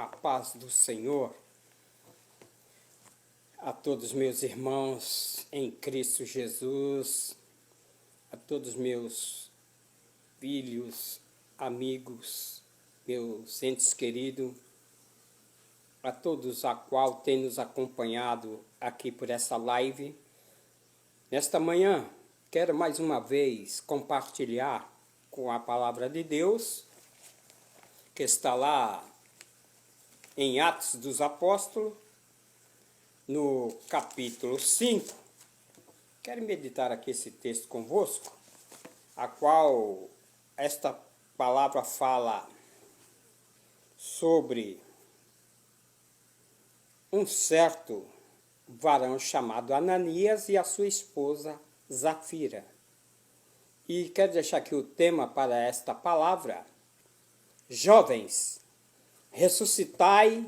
A paz do Senhor a todos meus irmãos em Cristo Jesus, a todos meus filhos, amigos, meus entes queridos, a todos a qual tem nos acompanhado aqui por essa live. Nesta manhã, quero mais uma vez compartilhar com a palavra de Deus, que está lá em Atos dos Apóstolos, no capítulo 5. Quero meditar aqui esse texto convosco, a qual esta palavra fala sobre um certo varão chamado Ananias e a sua esposa Zafira. E quero deixar aqui o tema para esta palavra: jovens, ressuscitai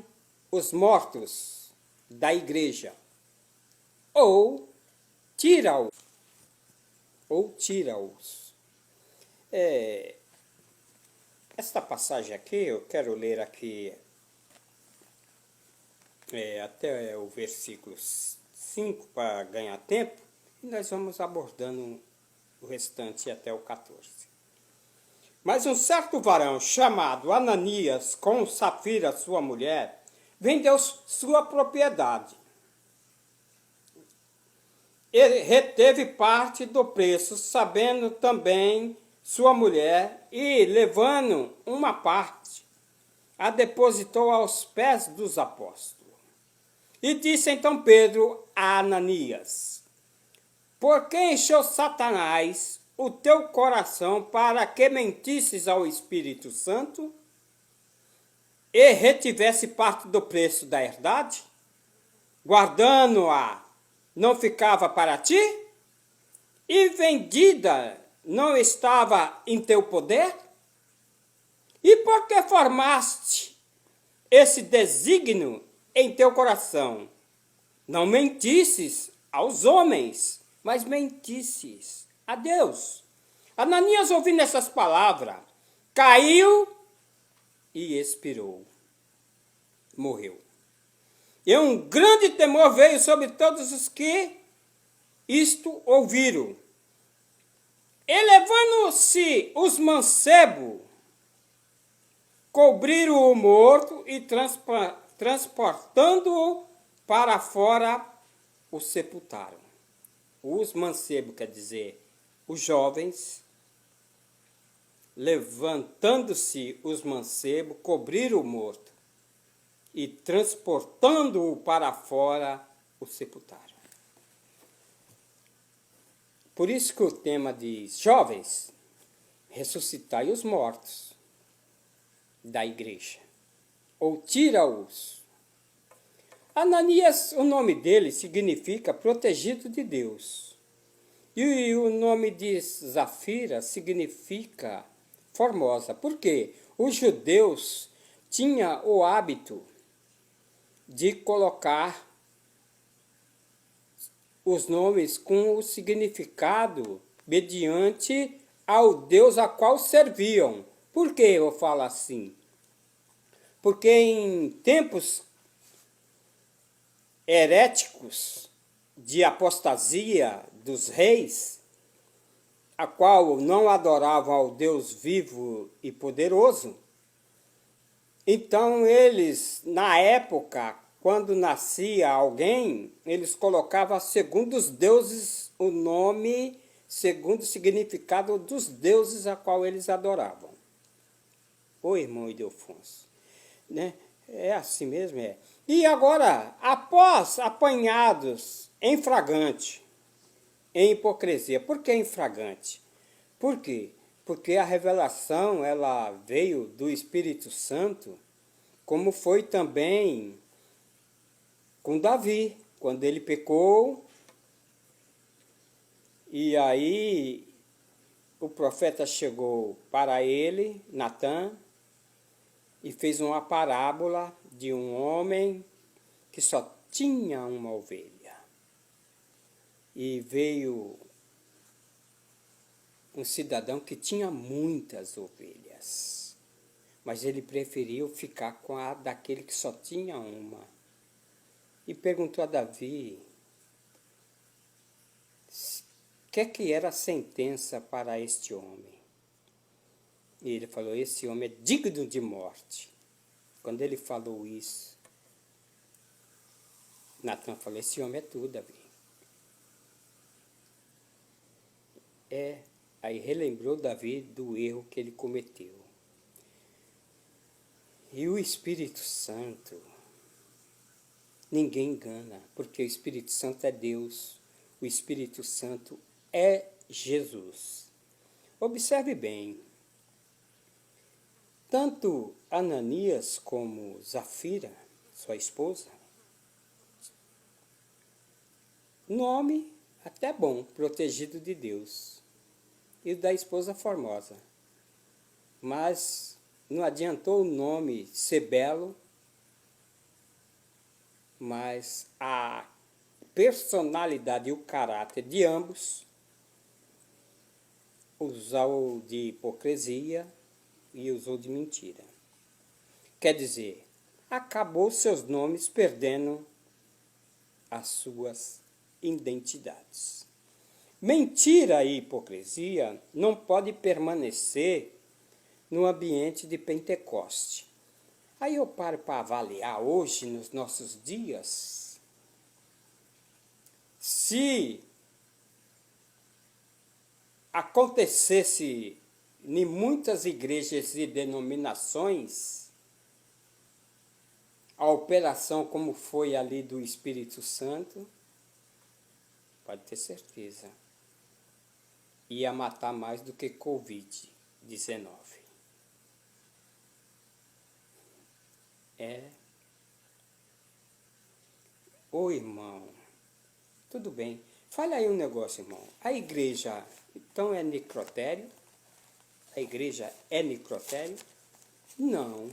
os mortos da igreja, ou tira-os. Esta passagem aqui, eu quero ler aqui até o versículo 5 para ganhar tempo, e nós vamos abordando o restante até o 14. Mas um certo varão chamado Ananias, com Safira, sua mulher, vendeu sua propriedade. Ele reteve parte do preço, sabendo também sua mulher, e, levando uma parte, a depositou aos pés dos apóstolos. E disse então Pedro a Ananias: por que encheu Satanás o teu coração para que mentisses ao Espírito Santo e retivesse parte do preço da herdade? Guardando-a, não ficava para ti? E vendida, não estava em teu poder? E por que formaste esse desígnio em teu coração? Não mentisses aos homens, mas mentisses a Deus. Ananias, ouvindo essas palavras, caiu e expirou, morreu. E um grande temor veio sobre todos os que isto ouviram. Elevando-se os mancebos, cobriram o morto e transportando-o para fora, o sepultaram. Os mancebos, quer dizer, os jovens, levantando-se os mancebos, cobriram o morto e transportando-o para fora, o sepultaram. Por isso que o tema diz: jovens, ressuscitai os mortos da igreja, ou tira-os. Ananias, o nome dele significa protegido de Deus. E o nome de Zafira significa formosa. Por quê? Os judeus tinham o hábito de colocar os nomes com o significado mediante ao Deus a qual serviam. Por que eu falo assim? Porque em tempos heréticos de apostasia dos reis, a qual não adoravam ao Deus vivo e poderoso, então eles, na época, quando nascia alguém, eles colocavam segundo os deuses o nome, segundo o significado dos deuses a qual eles adoravam. Ô irmão Ildefonso, né? É assim mesmo, é. E agora, após apanhados em flagrante, em hipocrisia. Por que em flagrante? Por quê? Porque a revelação ela veio do Espírito Santo, como foi também com Davi, quando ele pecou, e aí o profeta chegou para ele, Natã, e fez uma parábola de um homem que só tinha uma ovelha. E veio um cidadão que tinha muitas ovelhas. mas ele preferiu ficar com a daquele que só tinha uma. E perguntou a Davi o que era a sentença para este homem. E ele falou, esse homem é digno de morte. Quando ele falou isso, Natan falou, esse homem é tu, Davi. Aí relembrou Davi do erro que ele cometeu. E o Espírito Santo, ninguém engana, porque o Espírito Santo é Deus, o Espírito Santo é Jesus. Observe bem, tanto Ananias como Zafira, sua esposa, nome até bom, protegido de Deus, e o da esposa formosa, mas não adiantou o nome ser belo, mas a personalidade e o caráter de ambos usou de hipocrisia e usou de mentira. Quer dizer, acabou seus nomes perdendo as suas identidades. Mentira e hipocrisia não pode permanecer no ambiente de Pentecoste. Aí eu paro para avaliar hoje, nos nossos dias, se acontecesse em muitas igrejas e denominações a operação como foi ali do Espírito Santo, pode ter certeza, ia matar mais do que Covid-19. Ô irmão, tudo bem. Fale aí um negócio, irmão. A igreja, então, é necrotério? A igreja é necrotério? Não.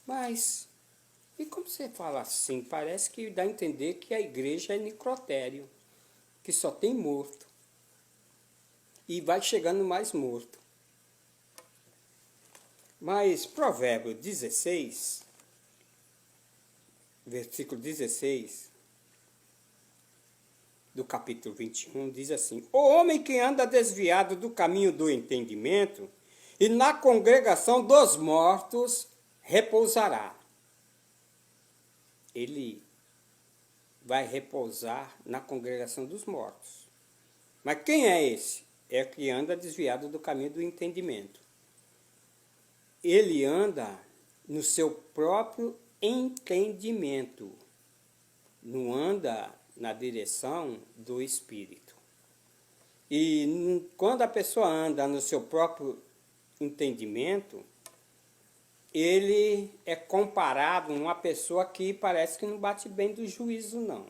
Mas, e como você fala assim? Parece que dá a entender que a igreja é necrotério, que só tem morto. E vai chegando mais morto. Mas Provérbio 16, versículo 16, do capítulo 21, diz assim: o homem que anda desviado do caminho do entendimento e na congregação dos mortos repousará. Ele vai repousar na congregação dos mortos. Mas quem é esse? É o que anda desviado do caminho do entendimento. Ele anda no seu próprio entendimento, não anda na direção do Espírito. E quando a pessoa anda no seu próprio entendimento, ele é comparado a uma pessoa que parece que não bate bem do juízo, não.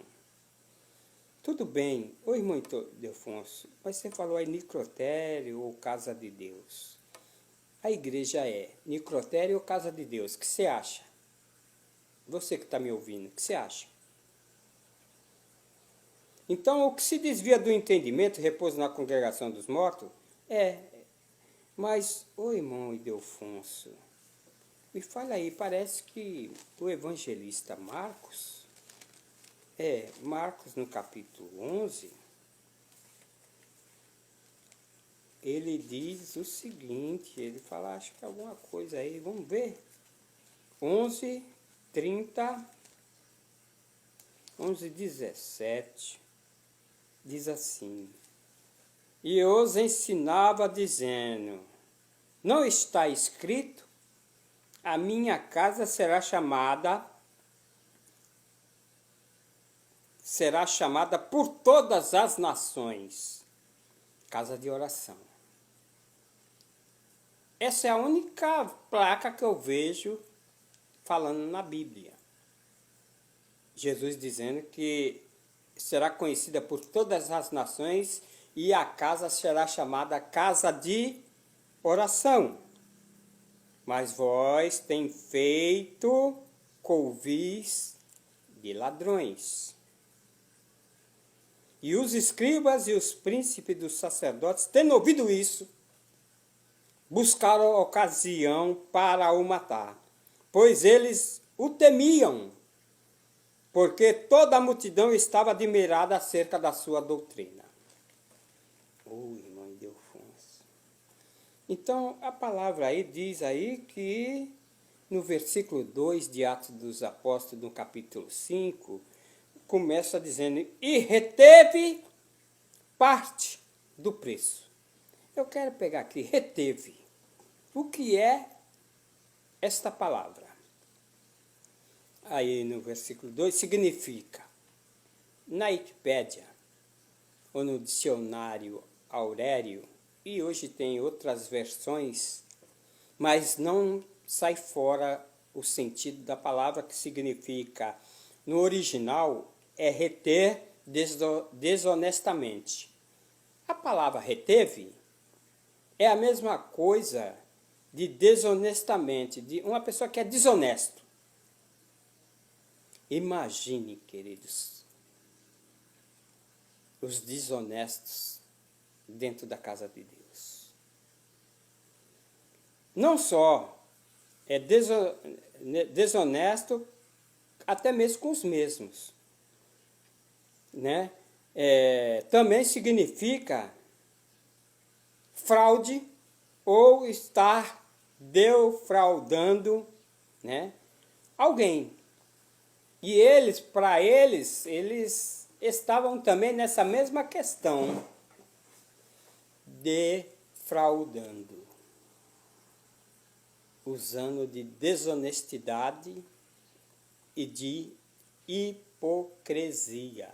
Tudo bem, ô irmão Ildefonso, mas você falou aí necrotério ou casa de Deus. A igreja é necrotério ou casa de Deus? O que você acha? Você que está me ouvindo, o que você acha? Então, o que se desvia do entendimento, repousa na congregação dos mortos, mas, ô irmão Ildefonso, me fala aí, parece que o evangelista Marcos, Marcos no capítulo 11, ele diz o seguinte, ele fala, acho que alguma coisa aí, vamos ver, 11:30, 11:17, diz assim: e os ensinava dizendo, não está escrito, a minha casa será chamada por todas as nações, casa de oração. Essa é a única placa que eu vejo falando na Bíblia. Jesus dizendo que será conhecida por todas as nações e a casa será chamada casa de oração. Mas vós tem feito couvis de ladrões. E os escribas e os príncipes dos sacerdotes, tendo ouvido isso, buscaram ocasião para o matar, pois eles o temiam, porque toda a multidão estava admirada acerca da sua doutrina. Irmão Ildefonso. Então, a palavra aí diz aí que, no versículo 2 de Atos dos Apóstolos, no capítulo 5, começa dizendo, e reteve parte do preço. Eu quero pegar aqui, reteve. O que é esta palavra? Aí no versículo 2 significa, na Wikipédia, ou no dicionário Aurélio, e hoje tem outras versões, mas não sai fora o sentido da palavra, que significa, no original, é reter desonestamente. A palavra reteve é a mesma coisa de desonestamente, de uma pessoa que é desonesto. Imagine, queridos, os desonestos dentro da casa de Deus. Não só é desonesto, até mesmo com os mesmos, né? Também significa fraude ou estar defraudando, né, alguém. E eles, para eles estavam também nessa mesma questão, defraudando, usando de desonestidade e de hipocrisia.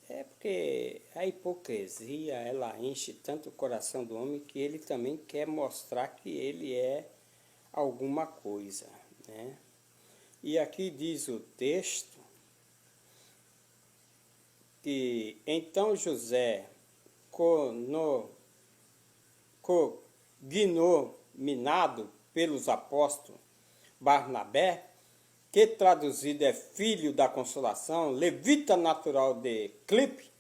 É porque a hipocrisia, ela enche tanto o coração do homem que ele também quer mostrar que ele é alguma coisa, né? E aqui diz o texto que então José, cognominado pelos apóstolos Barnabé, que traduzido é filho da consolação, levita natural de Clipe,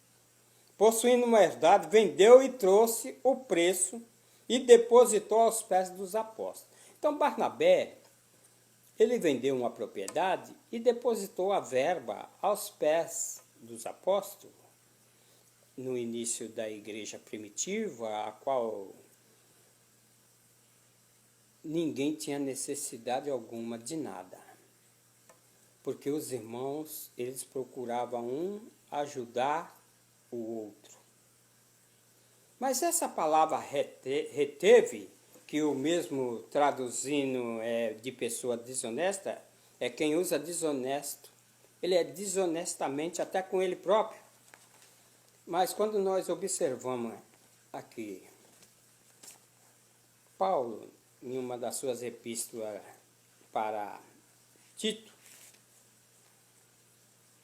possuindo uma herdade, vendeu e trouxe o preço e depositou aos pés dos apóstolos. Então Barnabé, ele vendeu uma propriedade e depositou a verba aos pés dos apóstolos, no início da igreja primitiva, a qual ninguém tinha necessidade alguma de nada. Porque os irmãos, eles procuravam um ajudar o outro. Mas essa palavra reteve, que o mesmo traduzindo é de pessoa desonesta, é quem usa desonesto. Ele é desonestamente até com ele próprio. Mas quando nós observamos aqui, Paulo, em uma das suas epístolas para Tito,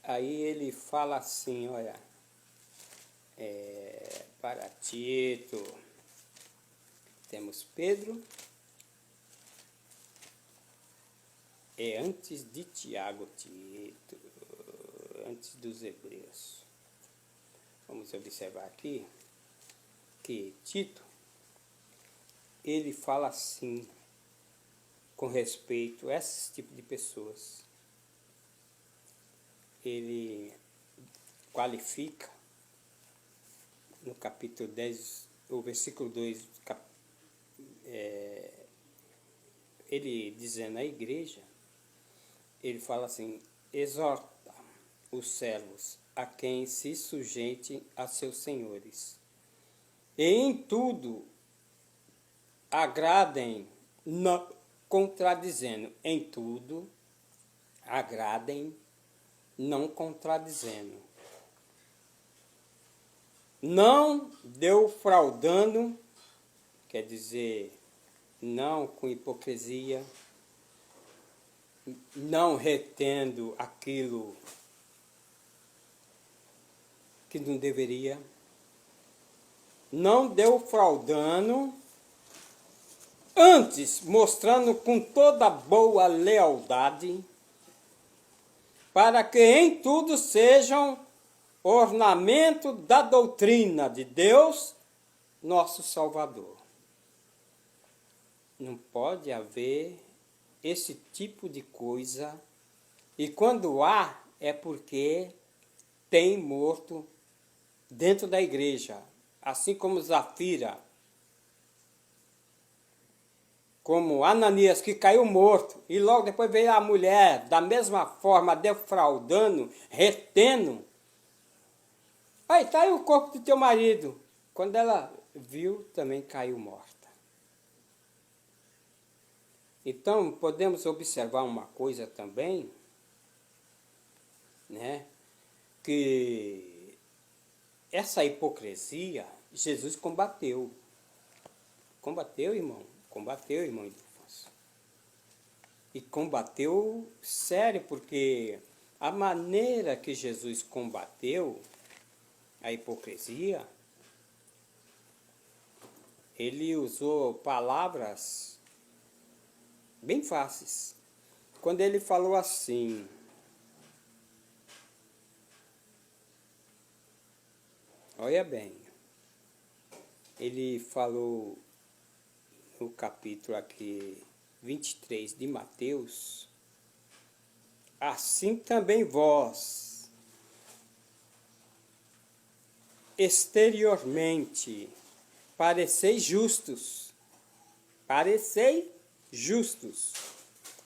aí ele fala assim, olha, para Tito, temos Pedro, antes de Tiago, Tito, antes dos Hebreus. Vamos observar aqui que Tito, ele fala assim, com respeito a esse tipo de pessoas. Ele qualifica, no capítulo 10, o versículo 2, ele dizendo à igreja, ele fala assim, exorta os servos a quem se sujeite a seus senhores, e em tudo agradem, não contradizendo, em tudo agradem, não contradizendo, não defraudando, quer dizer, não com hipocrisia, não retendo aquilo que não deveria, não defraudando, antes mostrando com toda boa lealdade, para que em tudo sejam ornamento da doutrina de Deus, nosso Salvador. Não pode haver esse tipo de coisa. E quando há, é porque tem morto dentro da igreja. Assim como Zafira, como Ananias, que caiu morto. E logo depois veio a mulher, da mesma forma, defraudando, retendo. Aí, tá aí o corpo do teu marido. Quando ela viu, também caiu morta. Então, podemos observar uma coisa também, né? Que essa hipocrisia, Jesus combateu. Combateu, irmão. Combateu, irmão Ildefonso. E combateu sério, porque a maneira que Jesus combateu a hipocrisia, ele usou palavras bem fáceis. Quando ele falou assim: olha bem, ele falou no capítulo aqui 23 de Mateus: assim também vós, exteriormente, pareceis justos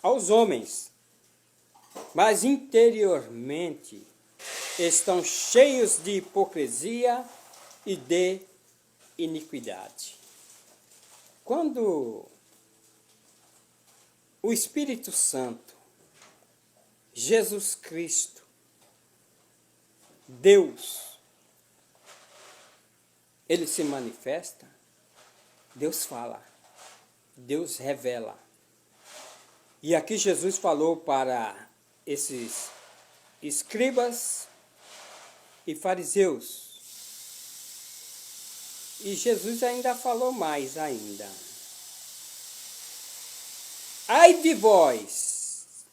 aos homens, mas interiormente estão cheios de hipocrisia e de iniquidade. Quando o Espírito Santo, Jesus Cristo, Deus, ele se manifesta, Deus fala, Deus revela. E aqui Jesus falou para esses escribas e fariseus. E Jesus ainda falou mais ainda. Ai de vós,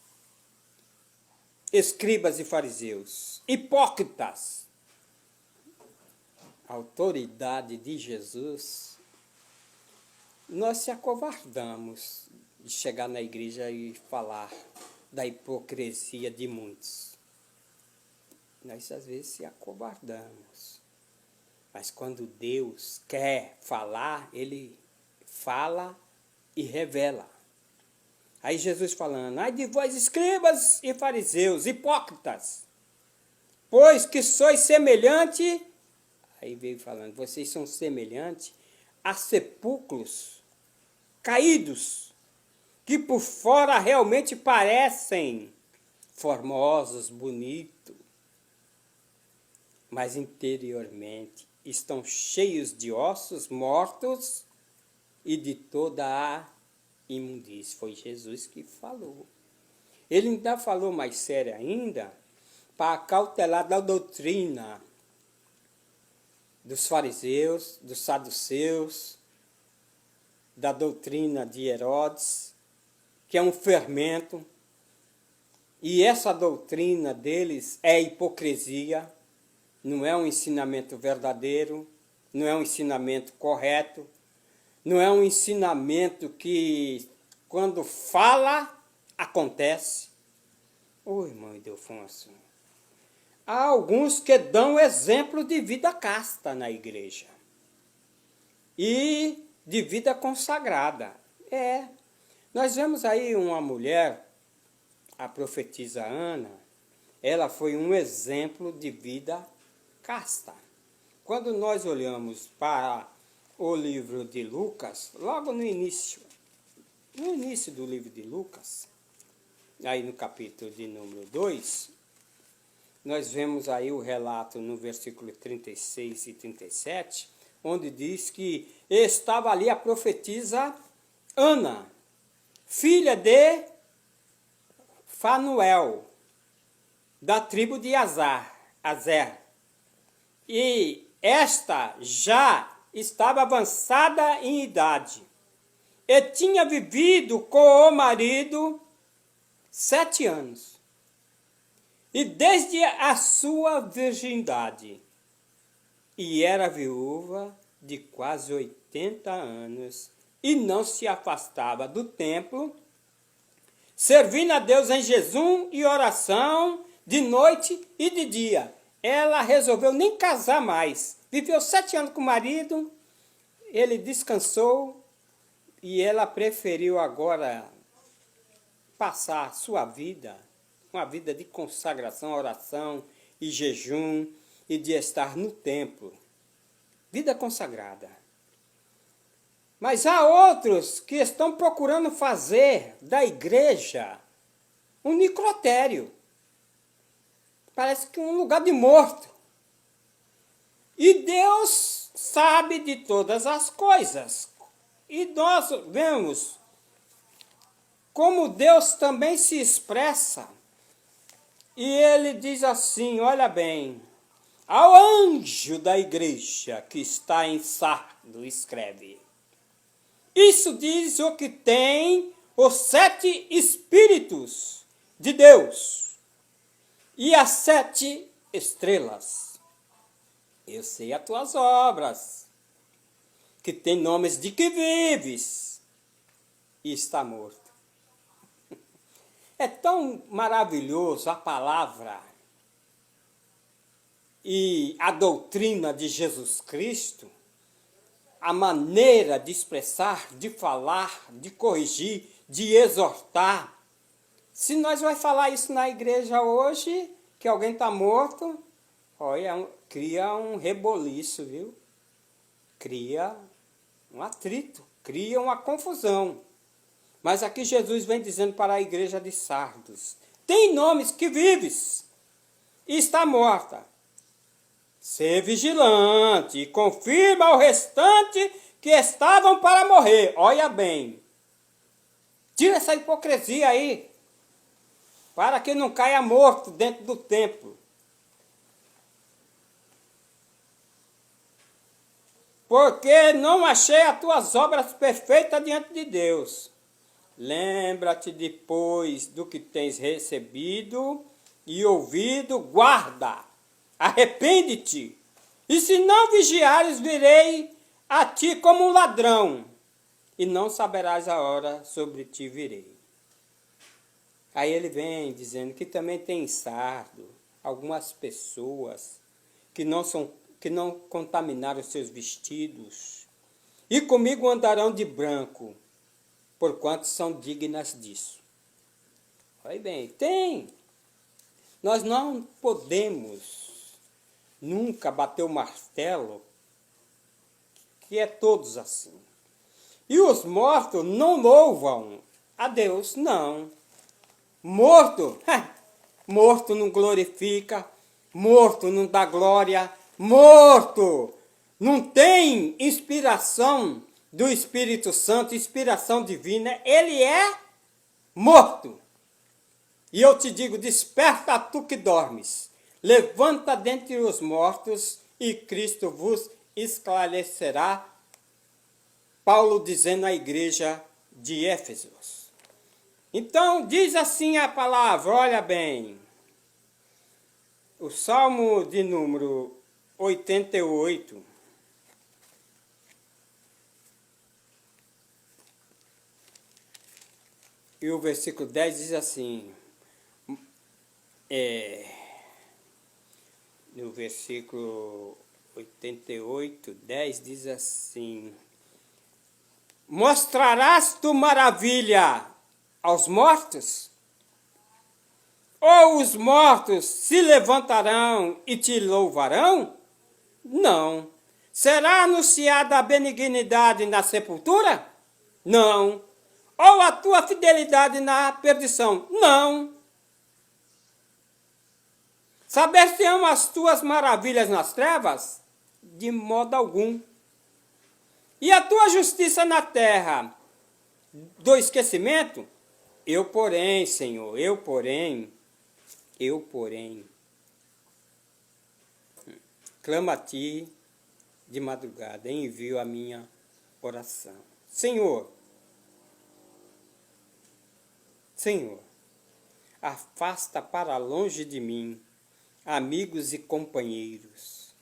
escribas e fariseus, hipócritas. A autoridade de Jesus, nós se acovardamos de chegar na igreja e falar da hipocrisia de muitos. Nós às vezes se acovardamos. Mas quando Deus quer falar, ele fala e revela. Aí Jesus falando: ai de vós, escribas e fariseus, hipócritas, pois que sois semelhante. Aí veio falando: vocês são semelhantes a sepulcros caídos, que por fora realmente parecem formosos, bonitos, mas interiormente estão cheios de ossos mortos e de toda a imundície. Foi Jesus que falou. Ele ainda falou mais sério ainda, para cautelar da doutrina dos fariseus, dos saduceus, da doutrina de Herodes, que é um fermento, e essa doutrina deles é hipocrisia, não é um ensinamento verdadeiro, não é um ensinamento correto, não é um ensinamento que, quando fala, acontece. Ô, irmão Ildefonso, há alguns que dão exemplo de vida casta na igreja e de vida consagrada. Nós vemos aí uma mulher, a profetisa Ana, ela foi um exemplo de vida casta. Quando nós olhamos para o livro de Lucas, logo no início do livro de Lucas, aí no capítulo de número 2, nós vemos aí o relato no versículo 36 e 37, onde diz que estava ali a profetisa Ana, filha de Fanuel, da tribo de Azer. E esta já estava avançada em idade e tinha vivido com o marido 7 anos. E desde a sua virgindade, e era viúva de quase 80 anos, e não se afastava do templo, servindo a Deus em jejum e oração, de noite e de dia. Ela resolveu nem casar mais. Viveu 7 anos com o marido, ele descansou e ela preferiu agora passar sua vida, uma vida de consagração, oração e jejum e de estar no templo. Vida consagrada. Mas há outros que estão procurando fazer da igreja um necrotério. Parece que um lugar de morto. E Deus sabe de todas as coisas. E nós vemos como Deus também se expressa. E ele diz assim, olha bem, ao anjo da igreja que está em Sardo, escreve. Isso diz o que tem os 7 Espíritos de Deus e as 7 estrelas. Eu sei as tuas obras, que tem nomes de que vives e está morto. É tão maravilhoso a palavra e a doutrina de Jesus Cristo, a maneira de expressar, de falar, de corrigir, de exortar. Se nós vamos falar isso na igreja hoje, que alguém está morto, olha, cria um reboliço, viu? Cria um atrito, cria uma confusão. Mas aqui Jesus vem dizendo para a igreja de Sardos, tem nomes que vives e está morta. Ser vigilante e confirma ao restante que estavam para morrer. Olha bem. Tira essa hipocrisia aí, para que não caia morto dentro do templo. Porque não achei as tuas obras perfeitas diante de Deus. Lembra-te depois do que tens recebido e ouvido, guarda. Arrepende-te, e se não vigiares, virei a ti como um ladrão, e não saberás a hora sobre ti virei. Aí ele vem dizendo que também tem Sardo algumas pessoas que não contaminaram seus vestidos, e comigo andarão de branco, porquanto são dignas disso. Olha bem, tem. Nós não podemos nunca bater o martelo, que é todos assim. E os mortos não louvam a Deus, não. Morto não glorifica, morto não dá glória, morto não tem inspiração do Espírito Santo, inspiração divina, ele é morto. E eu te digo, desperta tu que dormes. Levanta dentre os mortos e Cristo vos esclarecerá. Paulo dizendo à igreja de Éfeso. Então, diz assim a palavra, olha bem. O Salmo de número 88. E o versículo 10 diz assim. No versículo 88, 10 diz assim: mostrarás tu maravilha aos mortos? Ou os mortos se levantarão e te louvarão? Não. Será anunciada a benignidade na sepultura? Não. Ou a tua fidelidade na perdição? Não. Saber-se-ão as tuas maravilhas nas trevas? De modo algum. E a tua justiça na terra? Do esquecimento? Eu, porém, Senhor, eu, porém, clamo a ti de madrugada, envio a minha oração. Senhor, afasta para longe de mim amigos e companheiros,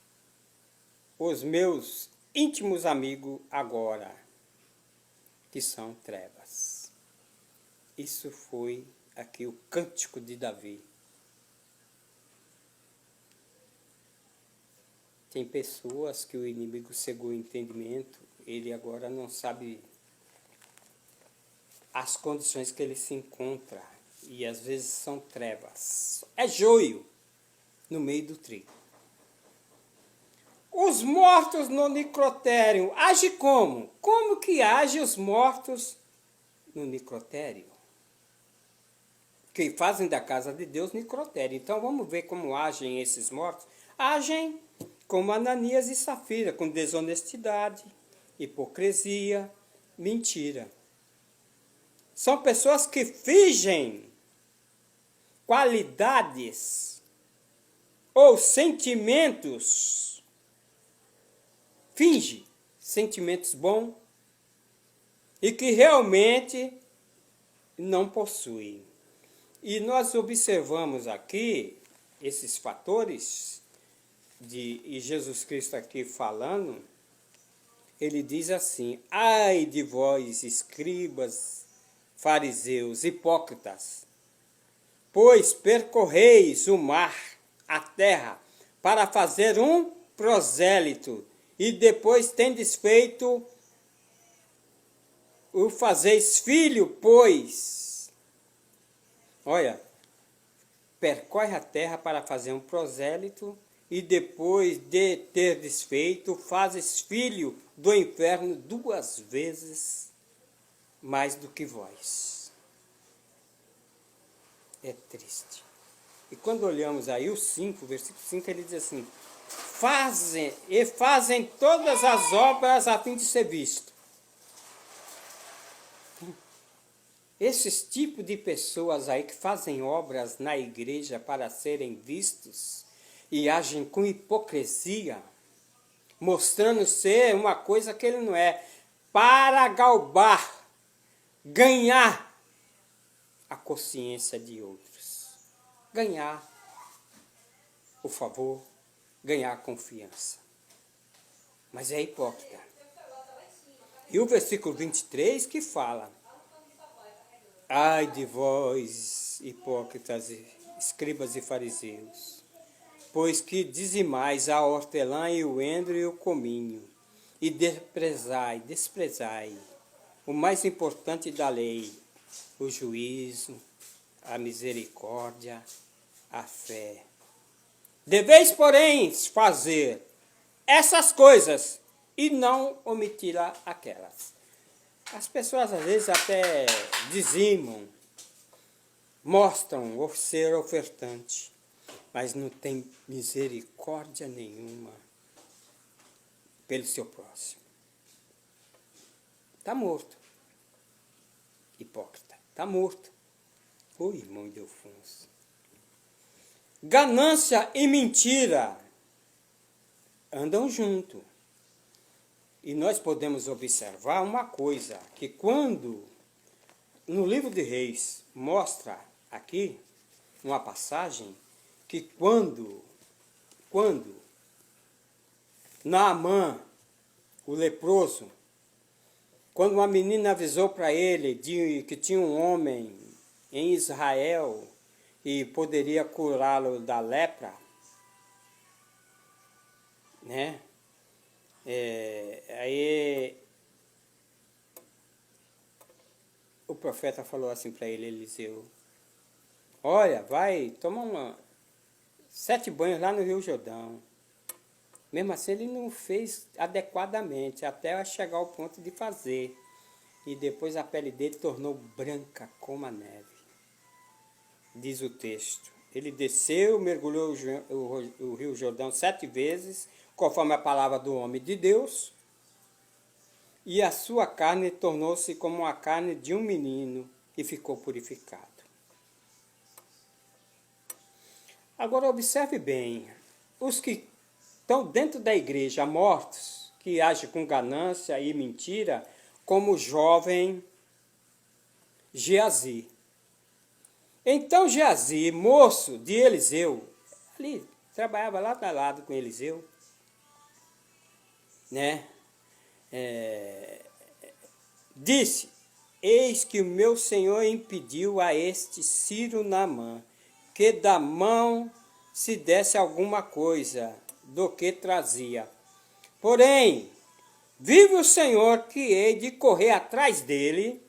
os meus íntimos amigos agora. que são trevas. Isso foi aqui o cântico de Davi. Tem pessoas que o inimigo cegou o entendimento, ele agora não sabe as condições que ele se encontra, e às vezes são trevas. É joio no meio do trigo. Os mortos no necrotério, age como? Como que age os mortos no necrotério? Que fazem da casa de Deus necrotério. Então vamos ver como agem esses mortos. Agem como Ananias e Safira, com desonestidade, hipocrisia, mentira. São pessoas que fingem qualidades ou sentimentos. Finge sentimentos bons e que realmente não possuem. E nós observamos aqui esses fatores e Jesus Cristo aqui falando, ele diz assim: ai de vós, escribas, fariseus, hipócritas, pois percorreis o mar, a terra, para fazer um prosélito, e depois tendes feito o fazeis filho, pois. Olha, percorre a terra para fazer um prosélito, e depois de ter desfeito, fazes filho do inferno 2 vezes mais do que vós. É triste. E quando olhamos aí o 5, versículo 5, ele diz assim: fazem todas as obras a fim de ser visto. Esses tipos de pessoas aí que fazem obras na igreja para serem vistos e agem com hipocrisia, mostrando ser uma coisa que ele não é, para galbar, ganhar a consciência de outros, ganhar o favor, ganhar a confiança. Mas é hipócrita. E o versículo 23 que fala: ai de vós, hipócritas, escribas e fariseus, pois que dizimais a hortelã e o endro e o cominho, e desprezai o mais importante da lei, o juízo, a misericórdia, a fé. Deveis, porém, fazer essas coisas e não omitir aquelas. As pessoas às vezes até dizimam, mostram ser ofertante, mas não tem misericórdia nenhuma pelo seu próximo. Está morto. Hipócrita. Está morto. Ô irmão Ildefonso. Ganância e mentira andam junto. E nós podemos observar uma coisa, que quando no livro de Reis mostra aqui uma passagem que quando Naamã, o leproso, quando uma menina avisou para ele que tinha um homem em Israel e poderia curá-lo da lepra, né? Aí o profeta falou assim para ele, Eliseu: olha, vai tomar 7 banhos lá no Rio Jordão. Mesmo assim ele não fez adequadamente, até chegar ao ponto de fazer. E depois a pele dele tornou branca como a neve. Diz o texto. Ele desceu, mergulhou o Rio Jordão 7 vezes, conforme a palavra do homem de Deus, e a sua carne tornou-se como a carne de um menino e ficou purificado. Agora observe bem, os que estão dentro da igreja mortos, que agem com ganância e mentira, como o jovem Geazi. Então Geazi, moço de Eliseu, ali trabalhava lado a lado com Eliseu, né? disse: eis que o meu senhor impediu a este Ciro Naamã que da mão se desse alguma coisa do que trazia. Porém, vive o Senhor que hei de correr atrás dele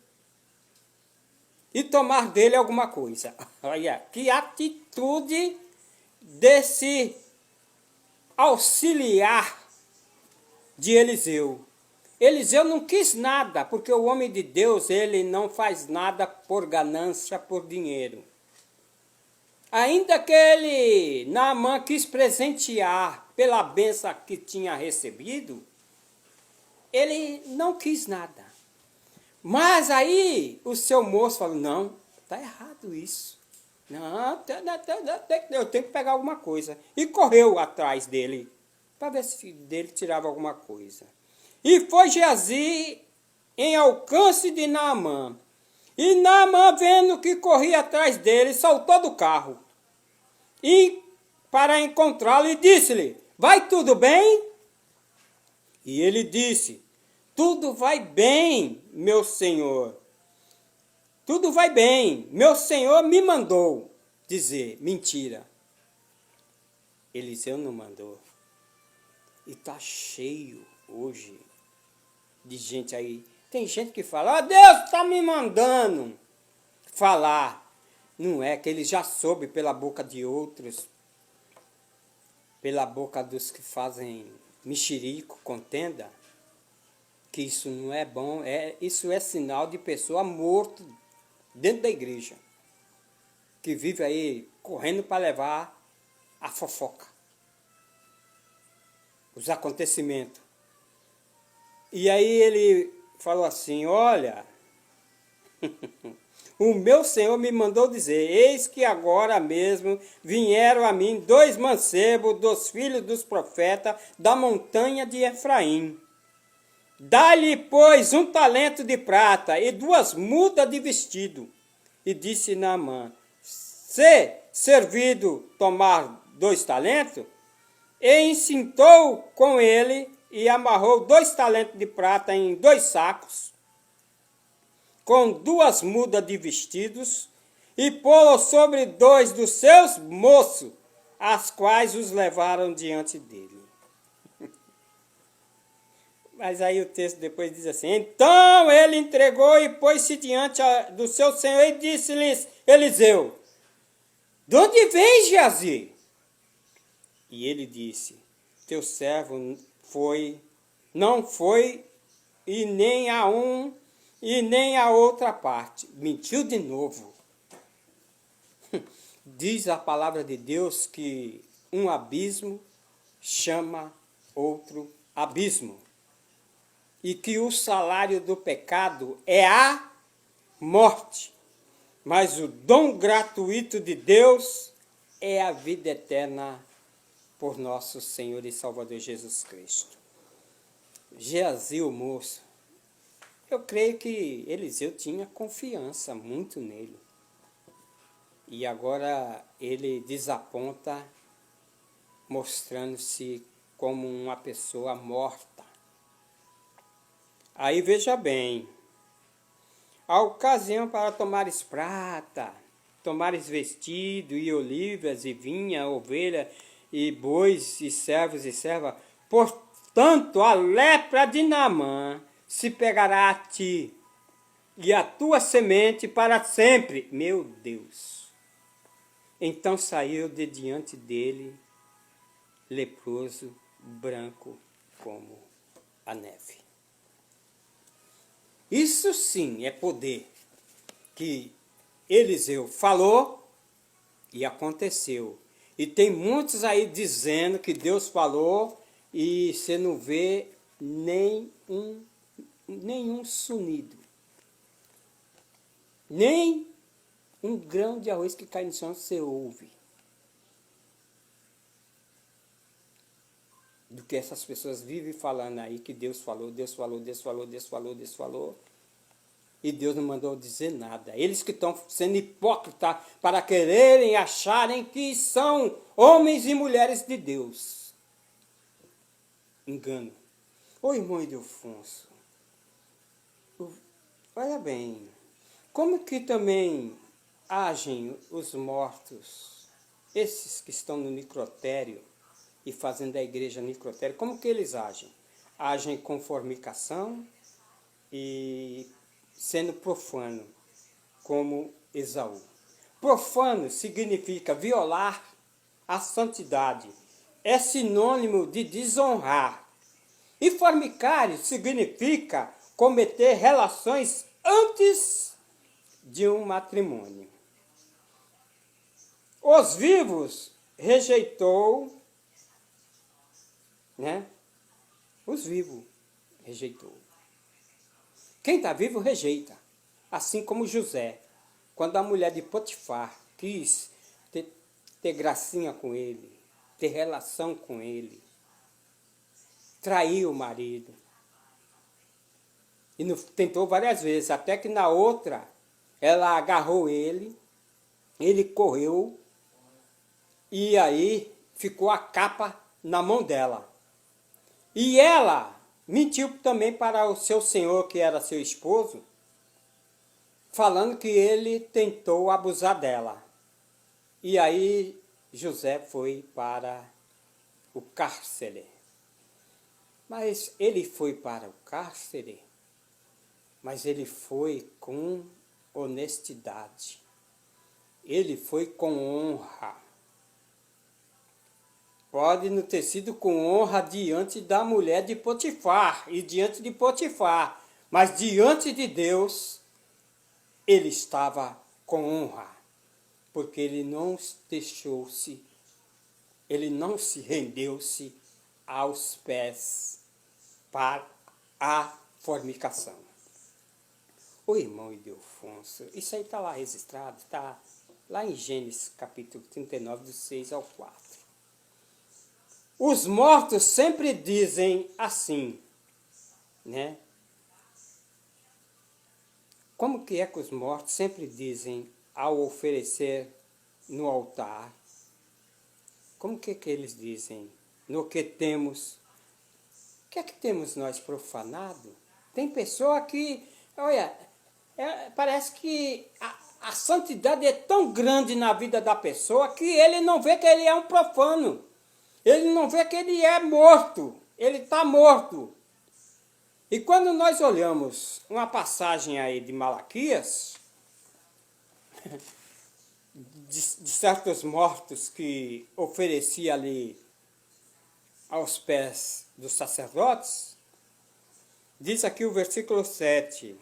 e tomar dele alguma coisa. Olha, que atitude desse auxiliar de Eliseu. Eliseu não quis nada, porque o homem de Deus, ele não faz nada por ganância, por dinheiro. Ainda que ele, Naamã, quis presentear pela bênção que tinha recebido, ele não quis nada. Mas aí o seu moço falou: não, está errado isso. Não, eu tenho que pegar alguma coisa. E correu atrás dele, para ver se dele tirava alguma coisa. E foi Geazi em alcance de Naamã. E Naamã, vendo que corria atrás dele, saltou do carro e para encontrá-lo e disse-lhe: vai tudo bem? E ele disse: tudo vai bem, meu senhor. Tudo vai bem. Meu senhor me mandou dizer. Mentira. Eliseu não mandou. E está cheio hoje de gente aí. Tem gente que fala: Deus está me mandando falar. Não é que ele já soube pela boca de outros, pela boca dos que fazem mexerico, contenda, que isso não é bom. Isso é sinal de pessoa morta dentro da igreja, que vive aí correndo para levar a fofoca, os acontecimentos. E aí ele falou assim: olha, o meu Senhor me mandou dizer: eis que agora mesmo vieram a mim 2 mancebos dos filhos dos profetas da montanha de Efraim. Dá-lhe, pois, 1 talento de prata e 2 mudas de vestido. E disse Naamã: se servido tomar 2 talentos, e encintou com ele e amarrou 2 talentos de prata em 2 sacos, com 2 mudas de vestidos, e pô-lo sobre 2 dos seus moços, as quais os levaram diante dele. Mas aí o texto depois diz assim: então ele entregou e pôs-se diante do seu senhor e disse-lhes Eliseu: de onde vem, Geazi? E ele disse: teu servo não foi e nem a um e nem a outra parte. Mentiu de novo. Diz a palavra de Deus que um abismo chama outro abismo. E que o salário do pecado é a morte, mas o dom gratuito de Deus é a vida eterna por nosso Senhor e Salvador Jesus Cristo. Geazi, o moço, eu creio que Eliseu tinha confiança muito nele. E agora ele desaponta, mostrando-se como uma pessoa morta. Aí veja bem, a ocasião para tomares prata, tomares vestido e olivas e vinha, ovelha e bois e servos e servas, portanto a lepra de Naamã se pegará a ti e a tua semente para sempre. Meu Deus! Então saiu de diante dele, leproso, branco como a neve. Isso sim é poder, que Eliseu falou e aconteceu. E tem muitos aí dizendo que Deus falou e você não vê nenhum sunido. Nem um grão de arroz que cai no chão você ouve. Do que essas pessoas vivem falando aí que Deus falou, Deus falou, Deus falou, Deus falou, Deus falou. E Deus não mandou dizer nada. Eles que estão sendo hipócritas para quererem acharem que são homens e mulheres de Deus. Engano. Ô irmão Ildefonso, olha bem, como que também agem os mortos, esses que estão no necrotério e fazendo a igreja necrotério, como que eles agem? Agem com fornicação e sendo profano, como Esaú. Profano significa violar a santidade, é sinônimo de desonrar. E fornicário significa cometer relações antes de um matrimônio. Os vivos rejeitou, né? Os vivos rejeitou. Quem está vivo rejeita, assim como José, quando a mulher de Potifar quis ter gracinha com ele, ter relação com ele, traiu o marido. E tentou várias vezes, até que na outra, ela agarrou ele correu, e aí ficou a capa na mão dela. E ela mentiu também para o seu senhor, que era seu esposo, falando que ele tentou abusar dela. E aí José foi para o cárcere. Mas ele foi para o cárcere, mas ele foi com honestidade. Ele foi com honra. Pode não ter sido com honra diante da mulher de Potifar e diante de Potifar, mas diante de Deus ele estava com honra, porque ele não deixou-se, ele não se rendeu-se aos pés para a fornicação. O irmão Ildefonso, isso aí está lá registrado, está lá em Gênesis capítulo 39, do 6 ao 4. Os mortos sempre dizem assim, né? Como que é que os mortos sempre dizem ao oferecer no altar? Como que eles dizem? No que temos? O que é que temos nós profanado? Tem pessoa que, olha, parece que a santidade é tão grande na vida da pessoa que ele não vê que ele é um profano. Ele não vê que ele é morto. Ele está morto. E quando nós olhamos uma passagem aí de Malaquias, de certos mortos que oferecia ali aos pés dos sacerdotes, diz aqui o versículo 7,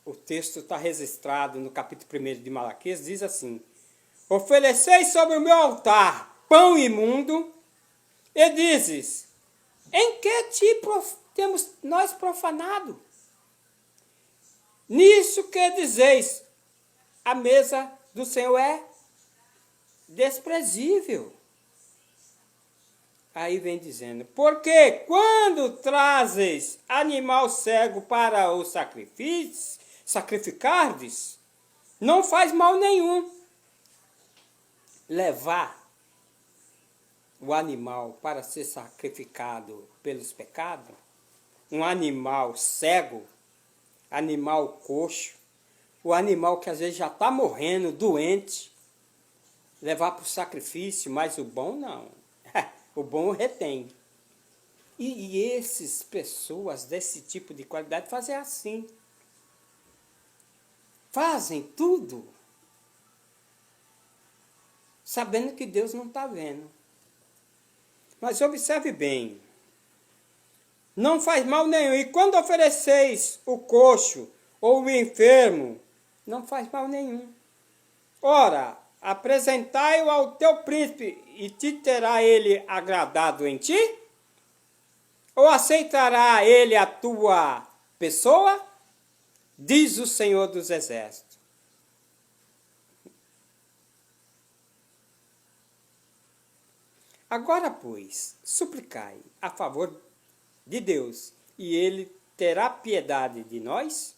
o texto está registrado no capítulo 1 de Malaquias, diz assim: ofereceis sobre o meu altar pão imundo, e dizes, em que te temos nós profanado? Nisso que dizeis, a mesa do Senhor é desprezível. Aí vem dizendo, porque quando trazes animal cego para o sacrifício, sacrificardes, não faz mal nenhum. Levar o animal para ser sacrificado pelos pecados, um animal cego, animal coxo, o animal que às vezes já está morrendo, doente, levar para o sacrifício, mas o bom não. O bom retém. E essas pessoas desse tipo de qualidade fazem assim. Fazem tudo sabendo que Deus não está vendo. Mas observe bem, não faz mal nenhum. E quando ofereceis o coxo ou o enfermo, não faz mal nenhum. Ora, apresentai-o ao teu príncipe, e te terá ele agradado em ti? Ou aceitará ele a tua pessoa? Diz o Senhor dos Exércitos. Agora, pois, suplicai a favor de Deus, e ele terá piedade de nós?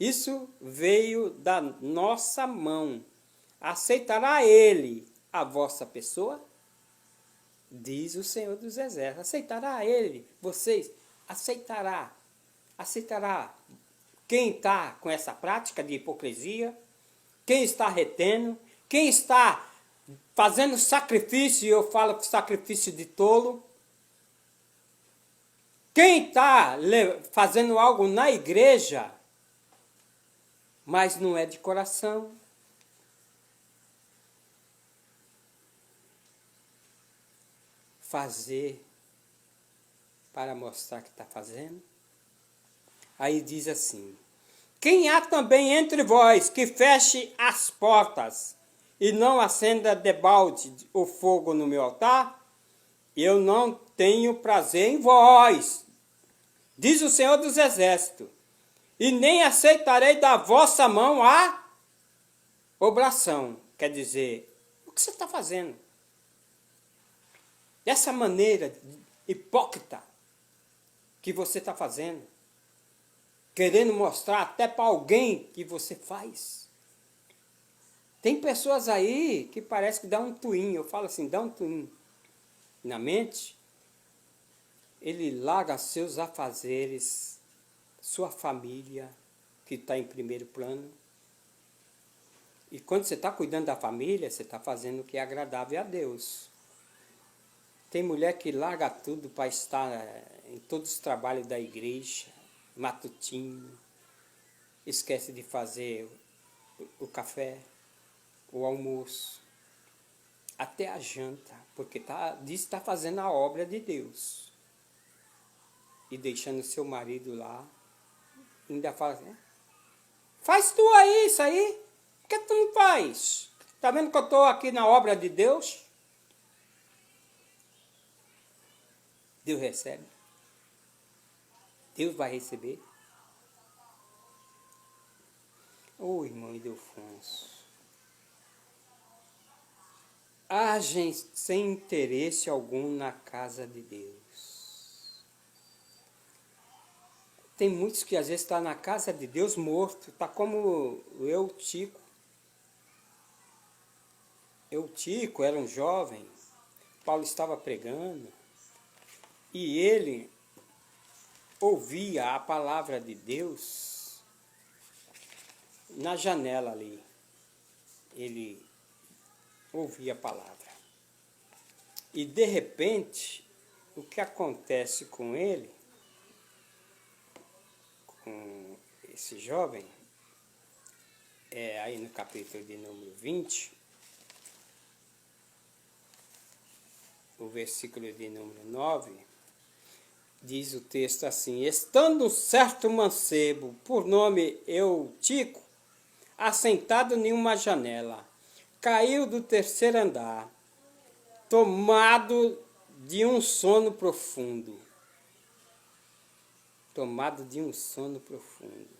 Isso veio da nossa mão. Aceitará ele a vossa pessoa? Diz o Senhor dos Exércitos. Aceitará ele, vocês? Aceitará quem está com essa prática de hipocrisia, quem está retendo, quem está fazendo sacrifício, e eu falo sacrifício de tolo, quem está fazendo algo na igreja, mas não é de coração. Fazer para mostrar que está fazendo. Aí diz assim: quem há também entre vós que feche as portas e não acenda debalde o fogo no meu altar, eu não tenho prazer em vós, diz o Senhor dos Exércitos, e nem aceitarei da vossa mão a obração. Quer dizer, o que você está fazendo? Dessa maneira hipócrita que você está fazendo, querendo mostrar até para alguém que você faz. Tem pessoas aí que parece que dá um twin, eu falo assim, dá um twin na mente, ele larga seus afazeres, sua família, que está em primeiro plano, e quando você está cuidando da família, você está fazendo o que é agradável a Deus. Tem mulher que larga tudo para estar em todos os trabalhos da igreja, matutino, esquece de fazer o café, o almoço, até a janta, porque diz que está fazendo a obra de Deus. E deixando seu marido lá, ainda fala assim, faz tu aí isso aí, por que tu não faz? Está vendo que eu estou aqui na obra de Deus? Deus recebe. Deus vai receber. Ô irmão Ildefonso, agem sem interesse algum na casa de Deus. Tem muitos que às vezes estão na casa de Deus morto, está como o Eutico. Eutico era um jovem, Paulo estava pregando, e ele ouvia a palavra de Deus na janela ali. Ele ouvia a palavra. E de repente, o que acontece com ele, com esse jovem, aí no capítulo de número 20, o versículo de número 9, diz o texto assim: estando um certo mancebo, por nome Eutico, assentado em uma janela, caiu do terceiro andar, tomado de um sono profundo. Tomado de um sono profundo.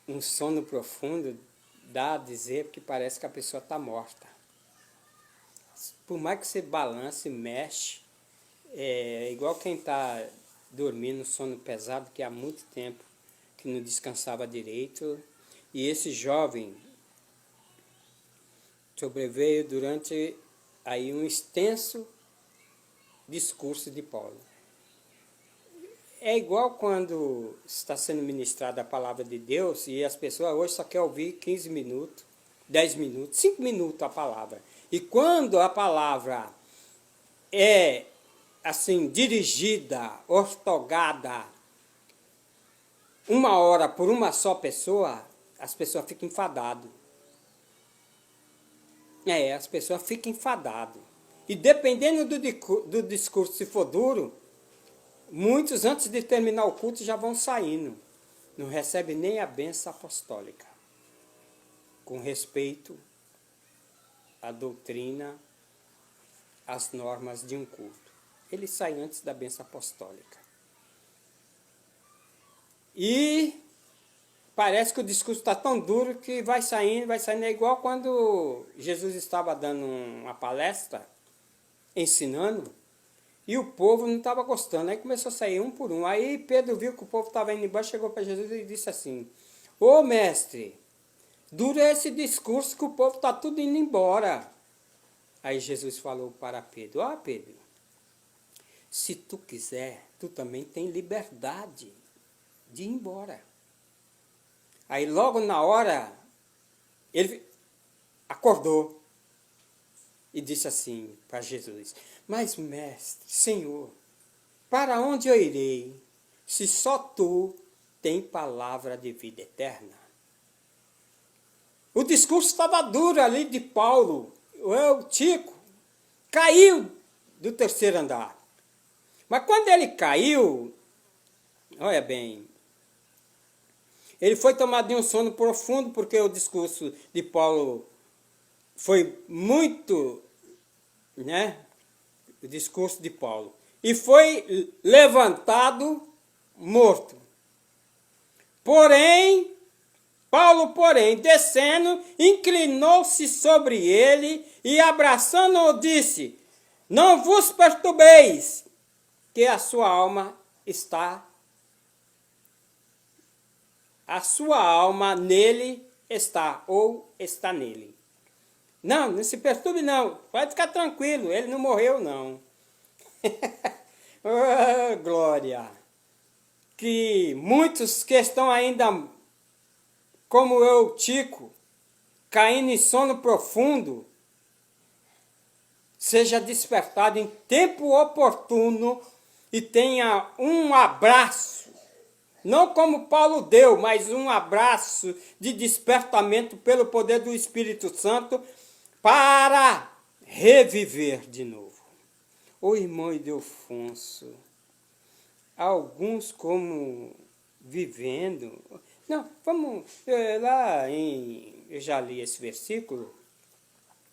Um sono profundo dá a dizer que parece que a pessoa está morta. Por mais que você balance, mexe, é igual quem está dormindo sono pesado, que há muito tempo que não descansava direito. E esse jovem sobreveio durante aí um extenso discurso de Paulo. É igual quando está sendo ministrada a palavra de Deus e as pessoas hoje só querem ouvir 15 minutos, 10 minutos, 5 minutos a palavra. E quando a palavra é assim, dirigida, ortogada, 1 hora por uma só pessoa, as pessoas ficam enfadadas. As pessoas ficam enfadadas. E dependendo do discurso, se for duro, muitos antes de terminar o culto já vão saindo. Não recebem nem a bênção apostólica. Com respeito à doutrina, às normas de um culto. Ele sai antes da bênção apostólica. E parece que o discurso está tão duro que vai saindo. É igual quando Jesus estava dando uma palestra, ensinando, e o povo não estava gostando. Aí começou a sair um por um. Aí Pedro viu que o povo estava indo embora, chegou para Jesus e disse assim: ô mestre, duro é esse discurso que o povo está tudo indo embora. Aí Jesus falou para Pedro: ó Pedro, se tu quiser, tu também tem liberdade de ir embora. Aí logo na hora, ele acordou e disse assim para Jesus: mas mestre, Senhor, para onde eu irei, se só tu tens palavra de vida eterna? O discurso estava duro ali de Paulo. O Tico caiu do terceiro andar. Mas quando ele caiu, olha bem, ele foi tomado de um sono profundo, porque o discurso de Paulo foi muito, né? O discurso de Paulo. E foi levantado morto. Paulo, descendo, inclinou-se sobre ele e, abraçando-o, disse: não vos perturbeis, que a sua alma nele está, ou está nele. Não se perturbe não, pode ficar tranquilo, ele não morreu não. Oh, glória! Que muitos que estão ainda, como eu, Tico, caindo em sono profundo, seja despertado em tempo oportuno e tenha um abraço, não como Paulo deu, mas um abraço de despertamento pelo poder do Espírito Santo para reviver de novo. Ô irmão Ildefonso, alguns como vivendo... Não, vamos lá eu já li esse versículo,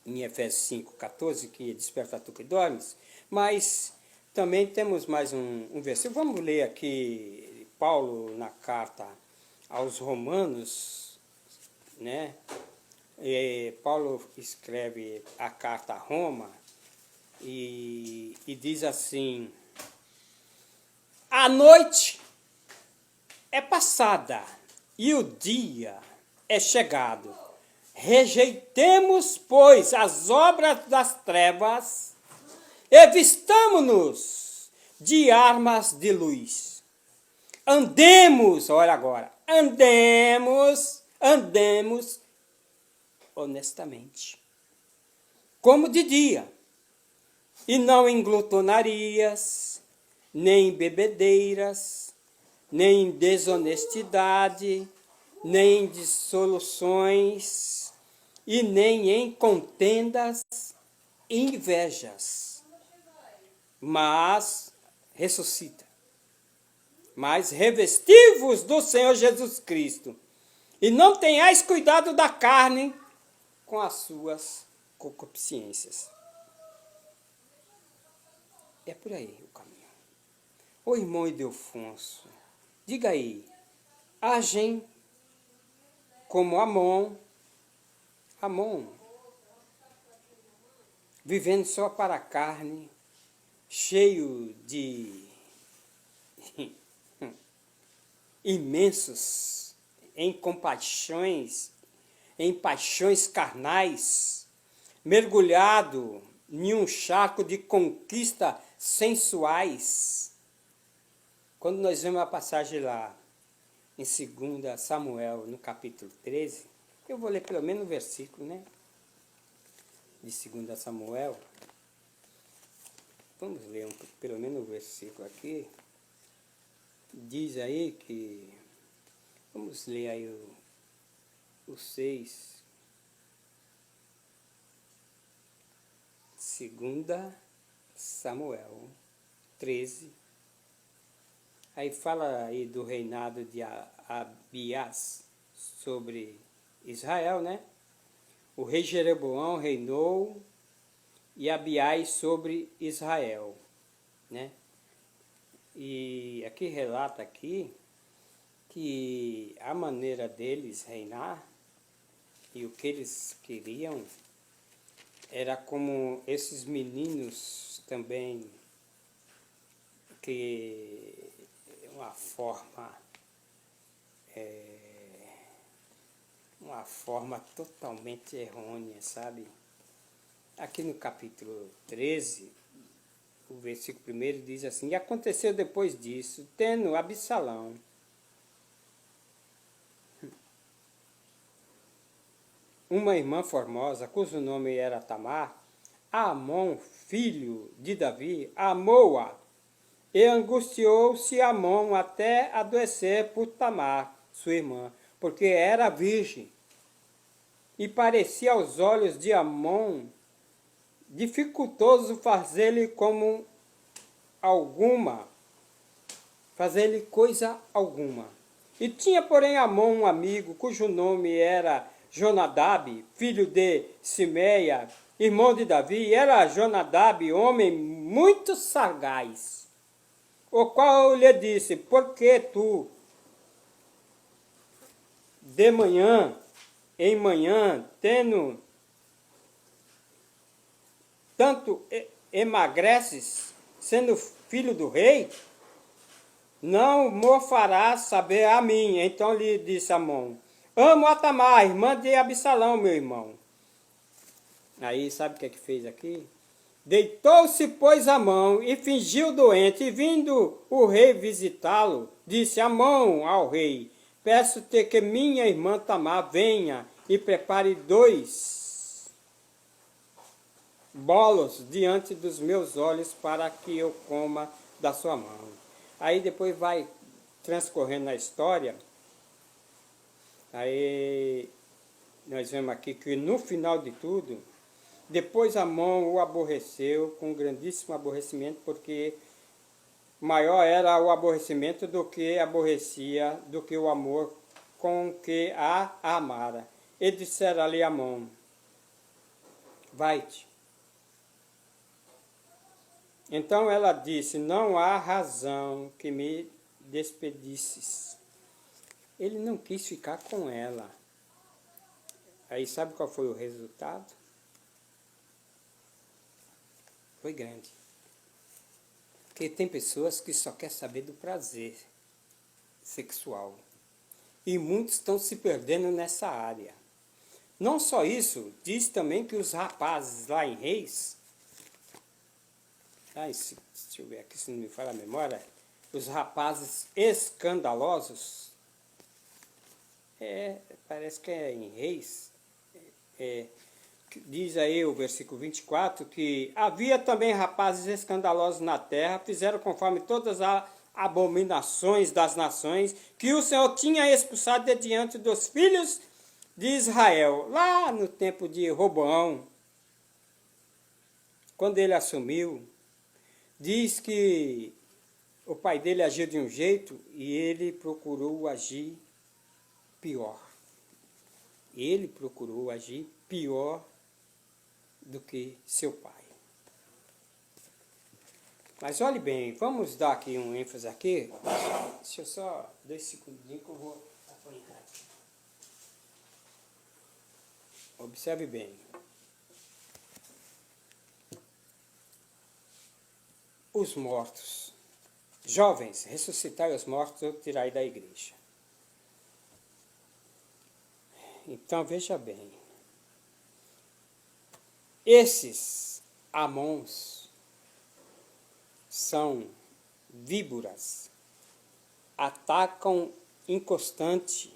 em Efésios 5,14, que desperta tu que dormes, mas também temos mais um versículo. Vamos ler aqui Paulo na carta aos Romanos, né? Paulo escreve a carta a Roma e diz assim: a noite é passada e o dia é chegado. Rejeitemos, pois, as obras das trevas e vistamo-nos de armas de luz. Andemos, olha agora, andemos honestamente, como de dia, e não em glutonarias, nem em bebedeiras, nem em desonestidade, nem em dissoluções, e nem em contendas e invejas. Mas revesti-vos do Senhor Jesus Cristo, e não tenhais cuidado da carne com as suas concupiscências. É por aí o caminho. Ô irmão Ildefonso, diga aí, agem como Amon, vivendo só para a carne, cheio de imensos em paixões carnais, mergulhado em um charco de conquista sensuais. Quando nós vemos a passagem lá em 2 Samuel, no capítulo 13, eu vou ler pelo menos o versículo, né? De 2 Samuel. Vamos ler pelo menos o versículo aqui. Diz aí que... Vamos ler aí o 6. 2 Samuel 13. Aí fala aí do reinado de Abiás sobre Israel, né? O rei Jeroboão reinou e Abiás sobre Israel, né? E aqui relata aqui que a maneira deles reinar e o que eles queriam era como esses meninos também, que uma forma totalmente errônea, sabe? Aqui no capítulo 13, o versículo 1 diz assim: e aconteceu depois disso, tendo Absalão uma irmã formosa, cujo nome era Tamar, Amon, filho de Davi, amou-a, e angustiou-se Amon até adoecer por Tamar, sua irmã, porque era virgem. E parecia aos olhos de Amon dificultoso fazer-lhe coisa alguma. E tinha, porém, Amon um amigo, cujo nome era Jonadab, filho de Simeia, irmão de Davi, e era Jonadab homem muito sagaz, o qual lhe disse: por que tu, de manhã, em manhã, tendo tanto emagreces, sendo filho do rei? Não mo farás saber a mim. Então lhe disse Amon: amo a Tamar, irmã de Absalão, meu irmão. Aí, sabe o que fez aqui? Deitou-se, pois, Amon e fingiu doente, e vindo o rei visitá-lo, disse Amon ao rei: peço-te que minha irmã Tamar venha e prepare 2 bolos diante dos meus olhos para que eu coma da sua mão. Aí depois vai transcorrendo na história, aí nós vemos aqui que no final de tudo, depois Amon o aborreceu com grandíssimo aborrecimento, porque maior era o aborrecimento do que o amor com que a amara. E dissera ali Amon: vai-te. Então ela disse: não há razão que me despedisses. Ele não quis ficar com ela. Aí sabe qual foi o resultado? Foi grande. Porque tem pessoas que só querem saber do prazer sexual. E muitos estão se perdendo nessa área. Não só isso, diz também que os rapazes lá em Reis, deixa eu ver aqui se não me falha a memória, os rapazes escandalosos, parece que é em Reis, diz aí o versículo 24, que havia também rapazes escandalosos na terra, fizeram conforme todas as abominações das nações, que o Senhor tinha expulsado de diante dos filhos de Israel, lá no tempo de Roboão, quando ele assumiu. Diz que o pai dele agiu de um jeito e ele procurou agir pior. Ele procurou agir pior do que seu pai. Mas olhe bem, vamos dar aqui um ênfase aqui. Deixa eu só 2 segundinhos que eu vou apanhar aqui. Observe bem. Os mortos. Jovens, ressuscitai os mortos ou tirai da igreja. Então veja bem. Esses Amons são víboras, atacam inconstante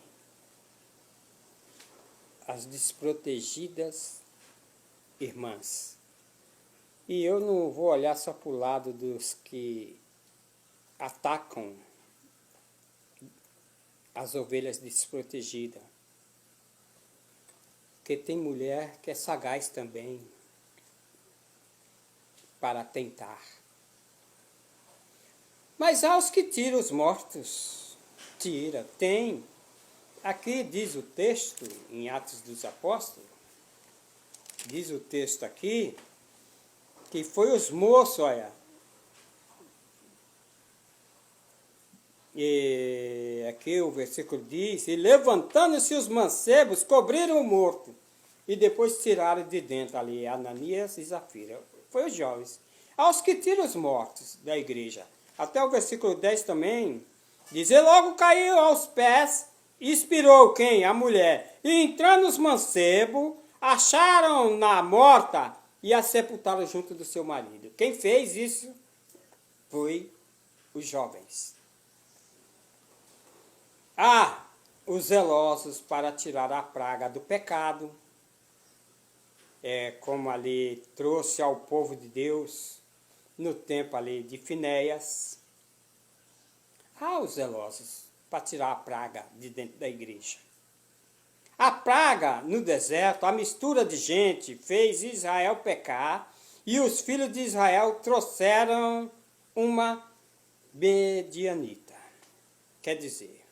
as desprotegidas irmãs. E eu não vou olhar só para o lado dos que atacam as ovelhas desprotegidas. Porque tem mulher que é sagaz também para tentar. Mas há os que tiram os mortos. Tira, tem. Aqui diz o texto, em Atos dos Apóstolos, diz o texto aqui, que foi os moços, olha. E aqui o versículo diz: e levantando-se os mancebos, cobriram o morto, e depois tiraram de dentro ali Ananias e Zafira. Foi os jovens. Aos que tiram os mortos da igreja. Até o versículo 10 também, diz: e logo caiu aos pés, e expirou quem? A mulher. E entrando os mancebos, acharam-na morta, e a sepultaram junto do seu marido. Quem fez isso foi os jovens. Os zelosos para tirar a praga do pecado, como ali trouxe ao povo de Deus, no tempo ali de Finéias, aos zelosos, para tirar a praga de dentro da igreja. A praga no deserto, a mistura de gente, fez Israel pecar, e os filhos de Israel trouxeram uma medianita. Quer dizer,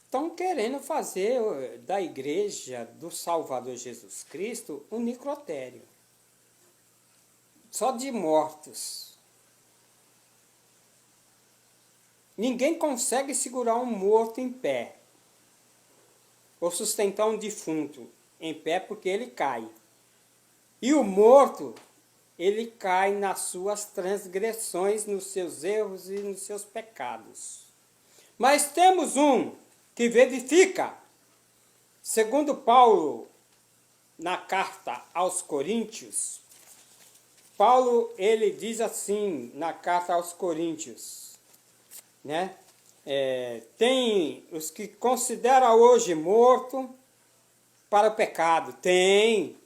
estão querendo fazer da igreja do Salvador Jesus Cristo um necrotério. Só de mortos. Ninguém consegue segurar um morto em pé. Ou sustentar um defunto em pé porque ele cai. E o morto, ele cai nas suas transgressões, nos seus erros e nos seus pecados. Mas temos um que vivifica. Segundo Paulo, na carta aos Coríntios, Paulo, ele diz assim, na carta aos Coríntios, né? Tem os que consideram hoje morto para o pecado. Tem.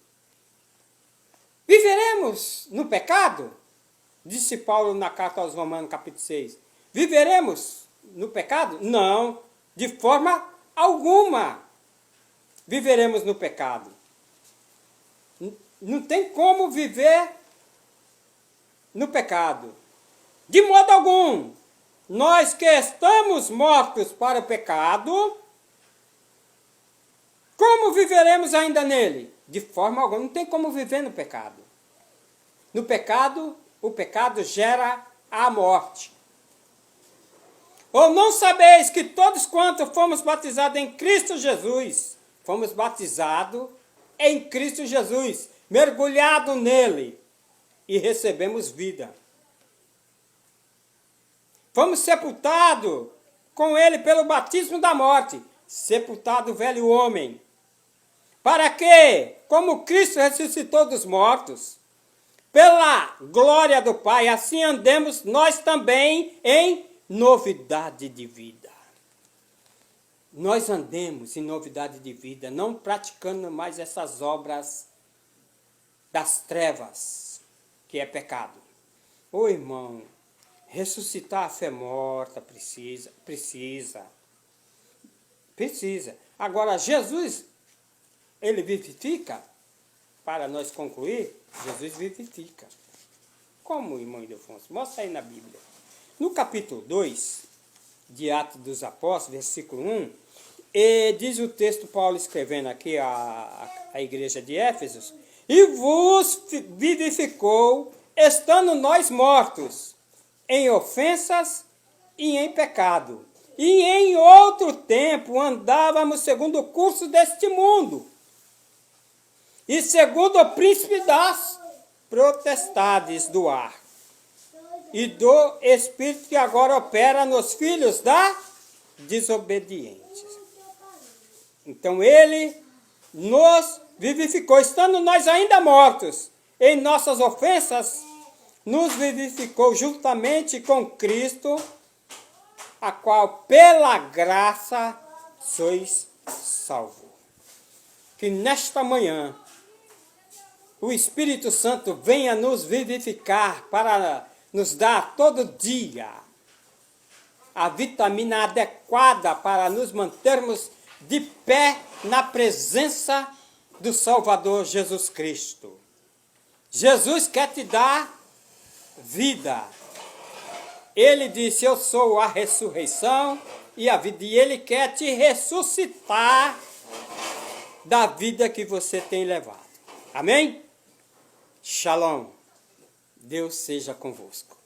Viveremos no pecado? Disse Paulo na carta aos Romanos, capítulo 6. Viveremos no pecado? Não, de forma alguma viveremos no pecado. Não tem como viver no pecado. De modo algum. Nós que estamos mortos para o pecado, como viveremos ainda nele? De forma alguma, não tem como viver no pecado. No pecado, o pecado gera a morte. Ou não sabeis que todos quantos fomos batizados em Cristo Jesus, fomos batizados em Cristo Jesus, mergulhados nele, e recebemos vida. Fomos sepultados com ele pelo batismo da morte, sepultado o velho homem. Para que, como Cristo ressuscitou dos mortos, pela glória do Pai, assim andemos nós também em novidade de vida. Nós andemos em novidade de vida, não praticando mais essas obras das trevas, que é pecado. Ô irmão, ressuscitar a fé morta precisa. Agora, Jesus, ele vivifica? Para nós concluir, Jesus vivifica. Como, irmão Ildefonso? Mostra aí na Bíblia. No capítulo 2, de Atos dos Apóstolos, versículo 1, diz o texto, Paulo escrevendo aqui a igreja de Éfeso, e vos vivificou, estando nós mortos, em ofensas e em pecado. E em outro tempo andávamos segundo o curso deste mundo, e segundo o príncipe das potestades do ar, e do Espírito que agora opera nos filhos da desobediência. Então ele nos vivificou, estando nós ainda mortos em nossas ofensas, nos vivificou juntamente com Cristo, a qual pela graça sois salvos. Que nesta manhã o Espírito Santo venha nos vivificar para nos dar todo dia a vitamina adequada para nos mantermos de pé na presença do Salvador Jesus Cristo. Jesus quer te dar vida. Ele disse, eu sou a ressurreição e a vida. E ele quer te ressuscitar da vida que você tem levado. Amém? Shalom. Deus seja convosco.